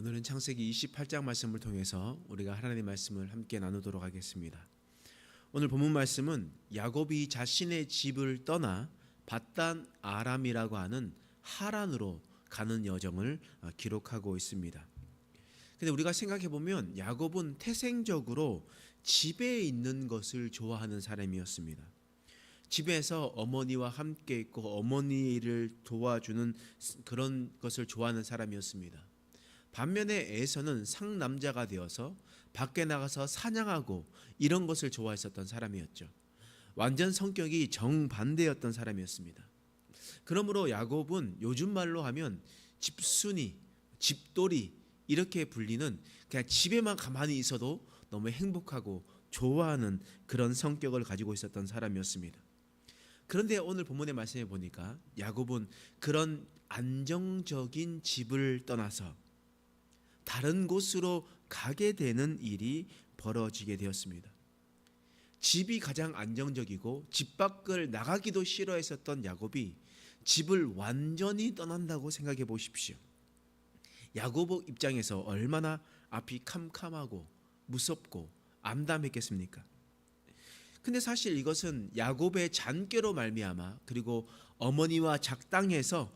오늘은 창세기 28장 말씀을 통해서 우리가 하나님의 말씀을 함께 나누도록 하겠습니다. 오늘 본문 말씀은 야곱이 자신의 집을 떠나 밧단 아람이라고 하는 하란으로 가는 여정을 기록하고 있습니다. 근데 우리가 생각해 보면 야곱은 태생적으로 집에 있는 것을 좋아하는 사람이었습니다. 집에서 어머니와 함께 있고 어머니를 도와주는 그런 것을 좋아하는 사람이었습니다. 반면에 에서는 상남자가 되어서 밖에 나가서 사냥하고 이런 것을 좋아했었던 사람이었죠. 완전 성격이 정반대였던 사람이었습니다. 그러므로 야곱은 요즘 말로 하면 집순이, 집돌이 이렇게 불리는 그냥 집에만 가만히 있어도 너무 행복하고 좋아하는 그런 성격을 가지고 있었던 사람이었습니다. 그런데 오늘 본문의 말씀에 보니까 야곱은 그런 안정적인 집을 떠나서 다른 곳으로 가게 되는 일이 벌어지게 되었습니다. 집이 가장 안정적이고 집 밖을 나가기도 싫어했었던 야곱이 집을 완전히 떠난다고 생각해 보십시오. 야곱 입장에서 얼마나 앞이 캄캄하고 무섭고 암담했겠습니까? 근데 사실 이것은 야곱의 잔꾀로 말미암아 그리고 어머니와 작당해서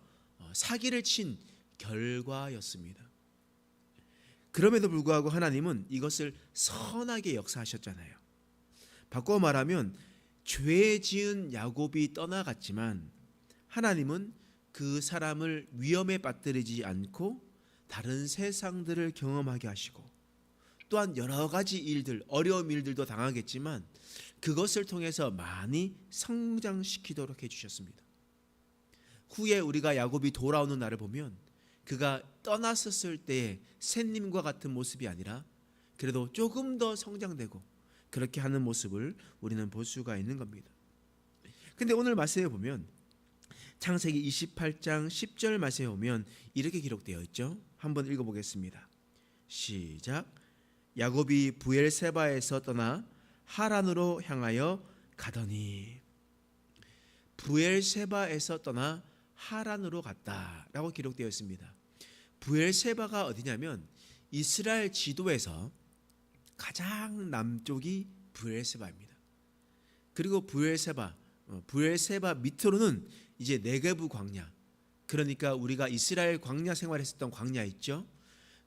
사기를 친 결과였습니다. 그럼에도 불구하고 하나님은 이것을 선하게 역사하셨잖아요. 바꿔 말하면 죄 지은 야곱이 떠나갔지만 하나님은 그 사람을 위험에 빠뜨리지 않고 다른 세상들을 경험하게 하시고 또한 여러 가지 일들, 어려운 일들도 당하겠지만 그것을 통해서 많이 성장시키도록 해주셨습니다. 후에 우리가 야곱이 돌아오는 날을 보면 그가 떠났었을 때의 샌님과 같은 모습이 아니라 그래도 조금 더 성장되고 그렇게 하는 모습을 우리는 볼 수가 있는 겁니다. 근데 오늘 말씀에 보면 창세기 28장 10절 말씀에 보면 이렇게 기록되어 있죠. 한번 읽어보겠습니다. 시작. 야곱이 부엘세바에서 떠나 하란으로 향하여 가더니. 부엘세바에서 떠나 하란으로 갔다라고 기록되어 있습니다. 부엘세바가 어디냐면 이스라엘 지도에서 가장 남쪽이 부엘세바입니다. 그리고 부엘세바 밑으로는 이제 네게브 광야, 그러니까 우리가 이스라엘 광야 생활했었던 광야 있죠.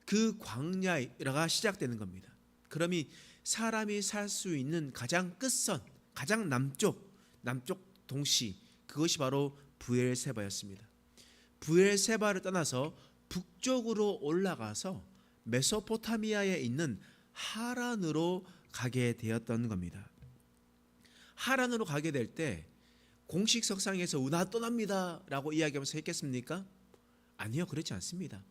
그 광야가 시작되는 겁니다. 그러면 사람이 살 수 있는 가장 끝선, 가장 남쪽 동시, 그것이 바로 부엘세바였습니다. 부엘세바를 떠나서 북쪽으로 올라가서 메소포타미아에 있는 하란으로 가게 되었던 겁니다. 하란으로 가게 될 때 공식 석상에서 나 떠납니다 라고 이야기하면서 했겠습니까? 아니요, 그렇지 않습니다.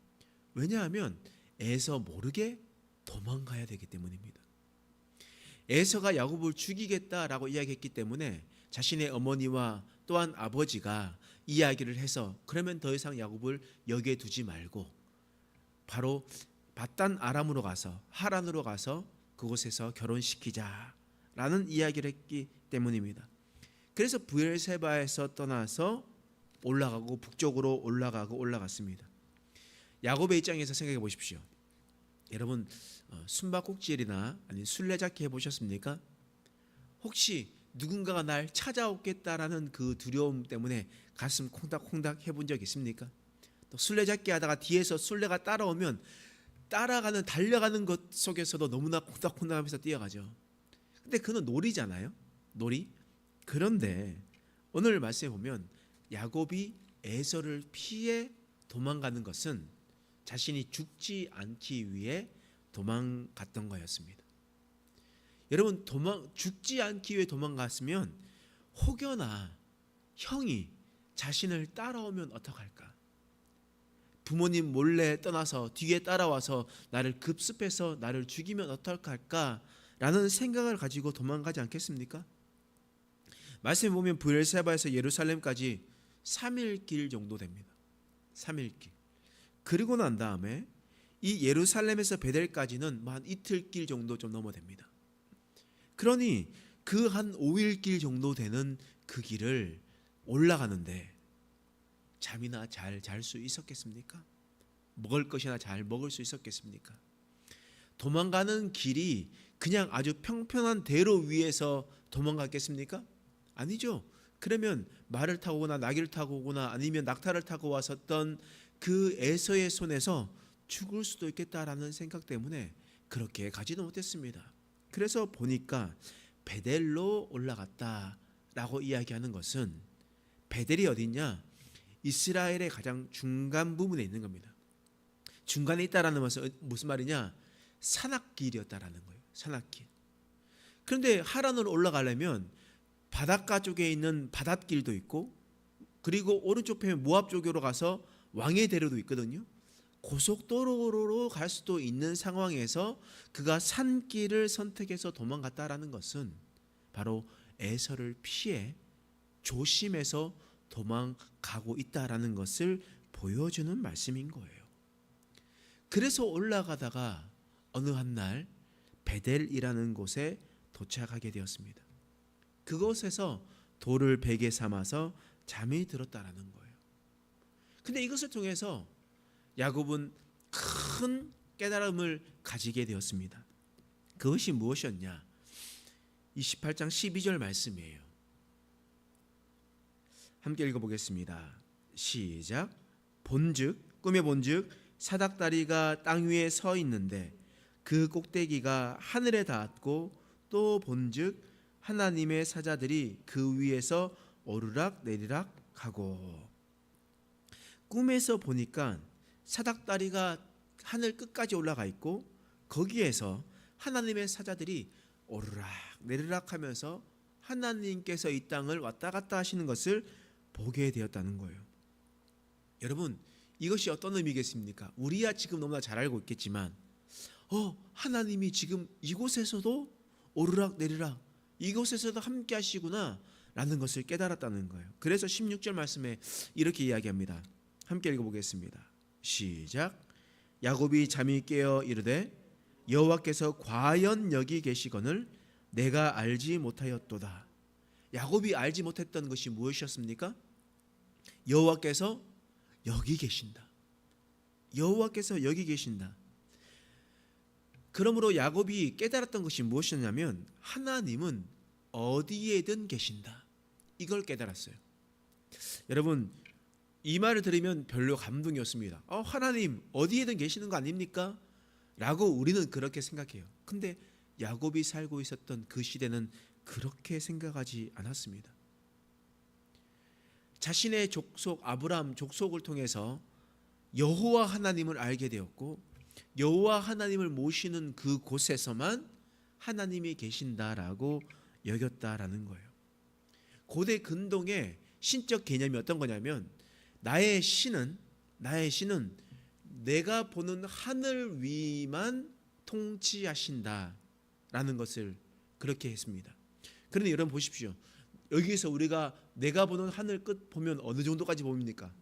왜냐하면 에서 모르게 도망가야 되기 때문입니다. 에서가 야곱을 죽이겠다라고 이야기했기 때문에 자신의 어머니와 또한 아버지가 이야기를 해서 그러면 더 이상 야곱을 여기에 두지 말고 바로 밧단 아람으로 가서 하란으로 가서 그곳에서 결혼시키자라는 이야기를 했기 때문입니다. 그래서 부엘세바에서 떠나서 올라가고 북쪽으로 올라갔습니다. 야곱의 입장에서 생각해 보십시오. 여러분 숨바꼭질이나 아니면 술래잡기 해보셨습니까? 혹시 누군가가 날 찾아오겠다라는 그 두려움 때문에 가슴 콩닥콩닥 해본 적 있습니까? 또 술래잡기 하다가 뒤에서 술래가 따라오면 달려가는 것 속에서도 너무나 콩닥콩닥하면서 뛰어가죠. 근데 그는 놀이잖아요. 놀이. 그런데 오늘 말씀에 보면 야곱이 에서를 피해 도망가는 것은 자신이 죽지 않기 위해 도망갔던 거였습니다. 여러분 죽지 않기 위해 도망갔으면 혹여나 형이 자신을 따라오면 어떡할까? 부모님 몰래 떠나서 뒤에 따라와서 나를 급습해서 나를 죽이면 어떡할까? 라는 생각을 가지고 도망가지 않겠습니까? 말씀에 보면 부엘세바에서 예루살렘까지 3일 길 정도 됩니다. 3일 길. 그리고 난 다음에 이 예루살렘에서 베델까지는 한 이틀 길 정도 좀 넘어됩니다. 그러니 그 한 5일 길 정도 되는 그 길을 올라가는데 잠이나 잘 수 있었겠습니까? 먹을 것이나 잘 먹을 수 있었겠습니까? 도망가는 길이 그냥 아주 평평한 대로 위에서 도망갔겠습니까? 아니죠. 그러면 말을 타고 오거나 나귀를 타고 오거나 아니면 낙타를 타고 왔었던 그 에서의 손에서 죽을 수도 있겠다라는 생각 때문에 그렇게 가지도 못했습니다. 그래서 보니까 베델로 올라갔다라고 이야기하는 것은 베델이 어디냐? 이스라엘의 가장 중간 부분에 있는 겁니다. 중간에 있다라는 것은 무슨 말이냐? 산악길이었다라는 거예요. 산악길. 그런데 하란으로 올라가려면 바닷가 쪽에 있는 바닷길도 있고 그리고 오른쪽 편에 모압 쪽으로 가서 왕의 대로도 있거든요. 고속도로로 갈 수도 있는 상황에서 그가 산길을 선택해서 도망갔다라는 것은 바로 에서를 피해 조심해서 도망가고 있다라는 것을 보여주는 말씀인 거예요. 그래서 올라가다가 어느 한날 베델이라는 곳에 도착하게 되었습니다. 그곳에서 돌을 베개 삼아서 잠이 들었다라는 거예요. 근데 이것을 통해서 야곱은 큰 깨달음을 가지게 되었습니다. 그것이 무엇이었냐? 28장 12절 말씀이에요. 함께 읽어보겠습니다. 시작. 본즉 꿈에 본즉 사닥다리가 땅 위에 서 있는데 그 꼭대기가 하늘에 닿았고 또 본즉 하나님의 사자들이 그 위에서 오르락 내리락 하고. 꿈에서 보니까 사닥다리가 하늘 끝까지 올라가 있고 거기에서 하나님의 사자들이 오르락 내리락 하면서 하나님께서 이 땅을 왔다 갔다 하시는 것을 보게 되었다는 거예요. 여러분, 이것이 어떤 의미겠습니까? 우리야 지금 너무나 잘 알고 있겠지만 하나님이 지금 이곳에서도 오르락 내리락 이곳에서도 함께 하시구나 라는 것을 깨달았다는 거예요. 그래서 16절 말씀에 이렇게 이야기합니다. 함께 읽어보겠습니다. 시작. 야곱이 잠이 깨어 이르되 여호와께서 과연 여기 계시거늘 내가 알지 못하였도다. 야곱이 알지 못했던 것이 무엇이었습니까? 여호와께서 여기 계신다. 여호와께서 여기 계신다. 그러므로 야곱이 깨달았던 것이 무엇이었냐면 하나님은 어디에든 계신다. 이걸 깨달았어요. 여러분, 이 말을 들으면 별로 감동이 없습니다. 하나님 어디에든 계시는 거 아닙니까? 라고 우리는 그렇게 생각해요. 근데 야곱이 살고 있었던 그 시대는 그렇게 생각하지 않았습니다. 자신의 족속 아브라함 족속을 통해서 여호와 하나님을 알게 되었고 여호와 하나님을 모시는 그 곳에서만 하나님이 계신다라고 여겼다라는 거예요. 고대 근동의 신적 개념이 어떤 거냐면 나의 신은 내가 보는 하늘 위만 통치하신다라는 것을 그렇게 했습니다. 그런데 여러분 보십시오. 여기에서 우리가 내가 보는 하늘 끝 보면 어느 정도까지 보입니까?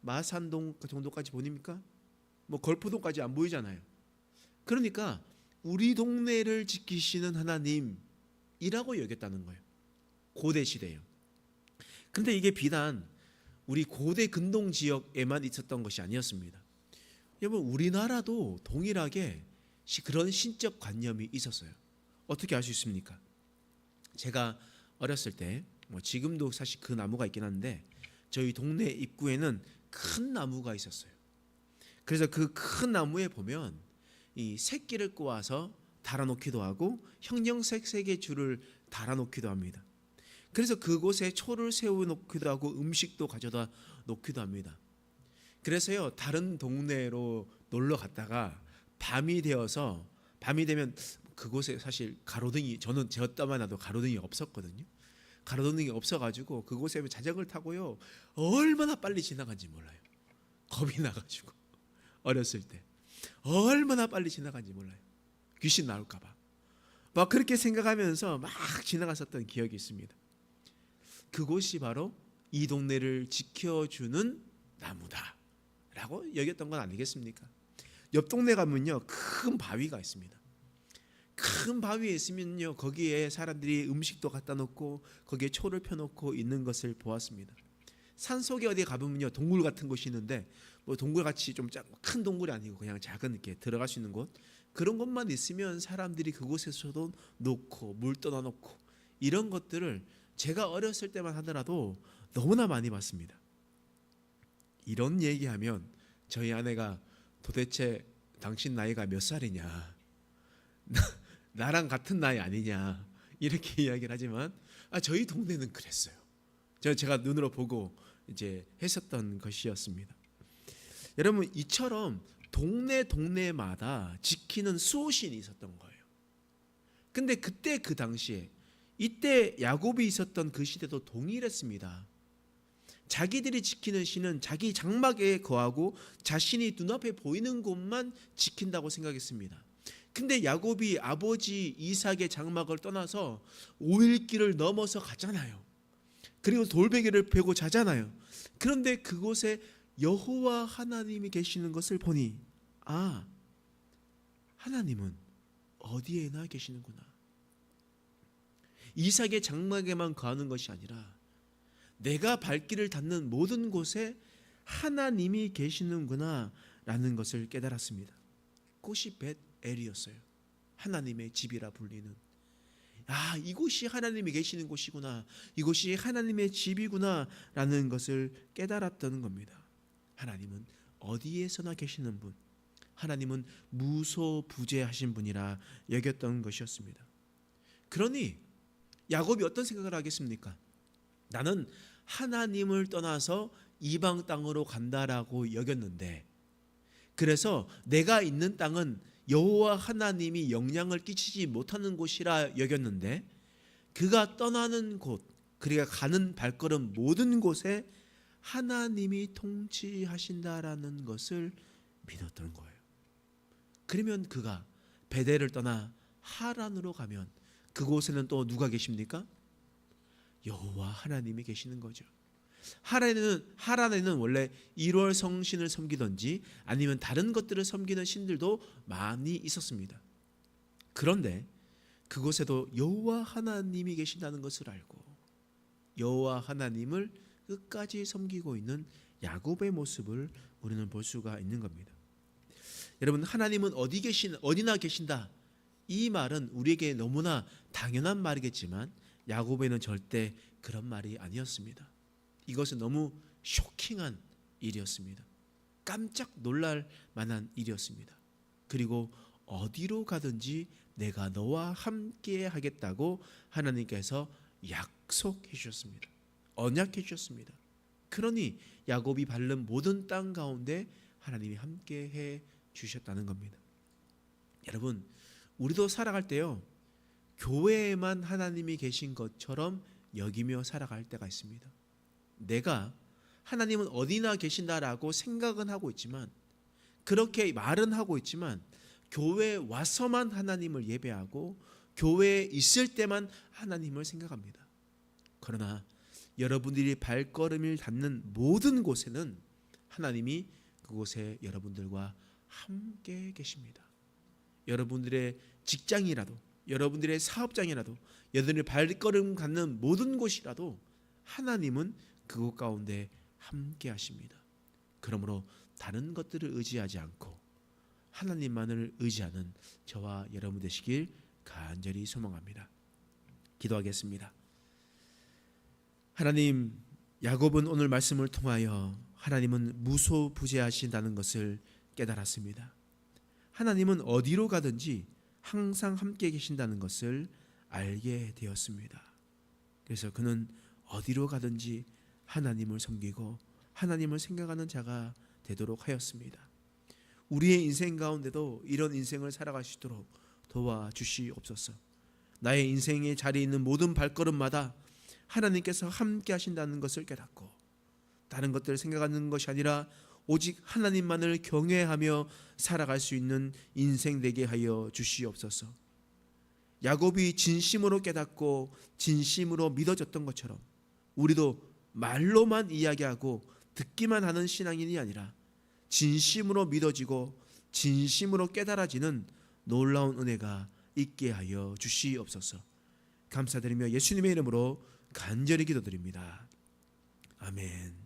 마산동 그 정도까지 보입니까? 걸포동까지 안 보이잖아요. 그러니까 우리 동네를 지키시는 하나님이라고 여겼다는 거예요. 고대 시대예요. 그런데 이게 비단 우리 고대 근동 지역에만 있었던 것이 아니었습니다. 여러분, 우리나라도 동일하게 그런 신적 관념이 있었어요. 어떻게 알 수 있습니까? 제가 어렸을 때 지금도 사실 그 나무가 있긴 한데 저희 동네 입구에는 큰 나무가 있었어요. 그래서 그 큰 나무에 보면 이 새끼를 꼬아서 달아놓기도 하고 형형색색의 줄을 달아놓기도 합니다. 그래서 그곳에 초를 세워놓기도 하고 음식도 가져다 놓기도 합니다. 그래서요, 다른 동네로 놀러 갔다가 밤이 되면 그곳에 사실 가로등이, 저는 제 때만 해도 가로등이 없었거든요. 가로등이 없어가지고 그곳에 자전거를 타고요 얼마나 빨리 지나간지 몰라요. 겁이 나가지고 어렸을 때 얼마나 빨리 지나간지 몰라요. 귀신 나올까봐 막 그렇게 생각하면서 막 지나갔었던 기억이 있습니다. 그곳이 바로 이 동네를 지켜주는 나무다라고 여겼던 건 아니겠습니까? 옆 동네 가면요 큰 바위가 있습니다. 큰 바위에 있으면요 거기에 사람들이 음식도 갖다 놓고 거기에 초를 펴놓고 있는 것을 보았습니다. 산속에 어디 가보면요 동굴 같은 곳이 있는데 뭐 동굴 같이 좀 큰 동굴이 아니고 그냥 작은 이렇게 들어갈 수 있는 곳 그런 곳만 있으면 사람들이 그곳에서도 놓고 물 떠나 놓고 이런 것들을 제가 어렸을 때만 하더라도 너무나 많이 봤습니다. 이런 얘기하면 저희 아내가 도대체 당신 나이가 몇 살이냐 나랑 같은 나이 아니냐 이렇게 이야기를 하지만 저희 동네는 그랬어요. 제가 눈으로 보고 이제 했었던 것이었습니다. 여러분 이처럼 동네마다 지키는 수호신이 있었던 거예요. 근데 그때 그 당시에 이때 야곱이 있었던 그 시대도 동일했습니다. 자기들이 지키는 신은 자기 장막에 거하고 자신이 눈앞에 보이는 곳만 지킨다고 생각했습니다. 근데 야곱이 아버지 이삭의 장막을 떠나서 오일길을 넘어서 가잖아요. 그리고 돌베개를 베고 자잖아요. 그런데 그곳에 여호와 하나님이 계시는 것을 보니 하나님은 어디에나 계시는구나. 이삭의 장막에만 거하는 것이 아니라 내가 발길을 닿는 모든 곳에 하나님이 계시는구나 라는 것을 깨달았습니다. 꽃이 벳엘이었어요. 하나님의 집이라 불리는 이곳이 하나님이 계시는 곳이구나. 이곳이 하나님의 집이구나 라는 것을 깨달았던 겁니다. 하나님은 어디에서나 계시는 분, 하나님은 무소부재하신 분이라 여겼던 것이었습니다. 그러니 야곱이 어떤 생각을 하겠습니까? 나는 하나님을 떠나서 이방 땅으로 간다라고 여겼는데, 그래서 내가 있는 땅은 여호와 하나님이 영향을 끼치지 못하는 곳이라 여겼는데, 그가 떠나는 곳, 그가 가는 발걸음 모든 곳에 하나님이 통치하신다라는 것을 믿었던 거예요. 그러면 그가 베델을 떠나 하란으로 가면 그곳에는 또 누가 계십니까? 여호와 하나님이 계시는 거죠. 하란에는 원래 1월 성신을 섬기든지 아니면 다른 것들을 섬기는 신들도 많이 있었습니다. 그런데 그곳에도 여호와 하나님이 계신다는 것을 알고 여호와 하나님을 끝까지 섬기고 있는 야곱의 모습을 우리는 볼 수가 있는 겁니다. 여러분, 하나님은 어디나 계신다, 이 말은 우리에게 너무나 당연한 말이겠지만 야곱에는 절대 그런 말이 아니었습니다. 이것은 너무 쇼킹한 일이었습니다. 깜짝 놀랄 만한 일이었습니다. 그리고 어디로 가든지 내가 너와 함께 하겠다고 하나님께서 약속해 주셨습니다. 언약해 주셨습니다. 그러니 야곱이 밟는 모든 땅 가운데 하나님이 함께 해 주셨다는 겁니다. 여러분, 우리도 살아갈 때요, 교회에만 하나님이 계신 것처럼 여기며 살아갈 때가 있습니다. 내가 하나님은 어디나 계신다라고 생각은 하고 있지만, 그렇게 말은 하고 있지만, 교회에 와서만 하나님을 예배하고 교회에 있을 때만 하나님을 생각합니다. 그러나 여러분들이 발걸음을 닿는 모든 곳에는 하나님이 그곳에 여러분들과 함께 계십니다. 여러분들의 직장이라도, 여러분들의 사업장이라도, 여러분들의 발걸음 갖는 모든 곳이라도 하나님은 그곳 가운데 함께 하십니다. 그러므로 다른 것들을 의지하지 않고 하나님만을 의지하는 저와 여러분 되시길 간절히 소망합니다. 기도하겠습니다. 하나님, 야곱은 오늘 말씀을 통하여 하나님은 무소부재하신다는 것을 깨달았습니다. 하나님은 어디로 가든지 항상 함께 계신다는 것을 알게 되었습니다. 그래서 그는 어디로 가든지 하나님을 섬기고 하나님을 생각하는 자가 되도록 하였습니다. 우리의 인생 가운데도 이런 인생을 살아갈 수 있도록 도와주시옵소서. 나의 인생의 자리에 있는 모든 발걸음마다 하나님께서 함께 하신다는 것을 깨닫고 다른 것들을 생각하는 것이 아니라 오직 하나님만을 경외하며 살아갈 수 있는 인생 되게 하여 주시옵소서. 야곱이 진심으로 깨닫고 진심으로 믿어졌던 것처럼 우리도 말로만 이야기하고 듣기만 하는 신앙인이 아니라 진심으로 믿어지고 진심으로 깨달아지는 놀라운 은혜가 있게 하여 주시옵소서. 감사드리며 예수님의 이름으로 간절히 기도드립니다. 아멘.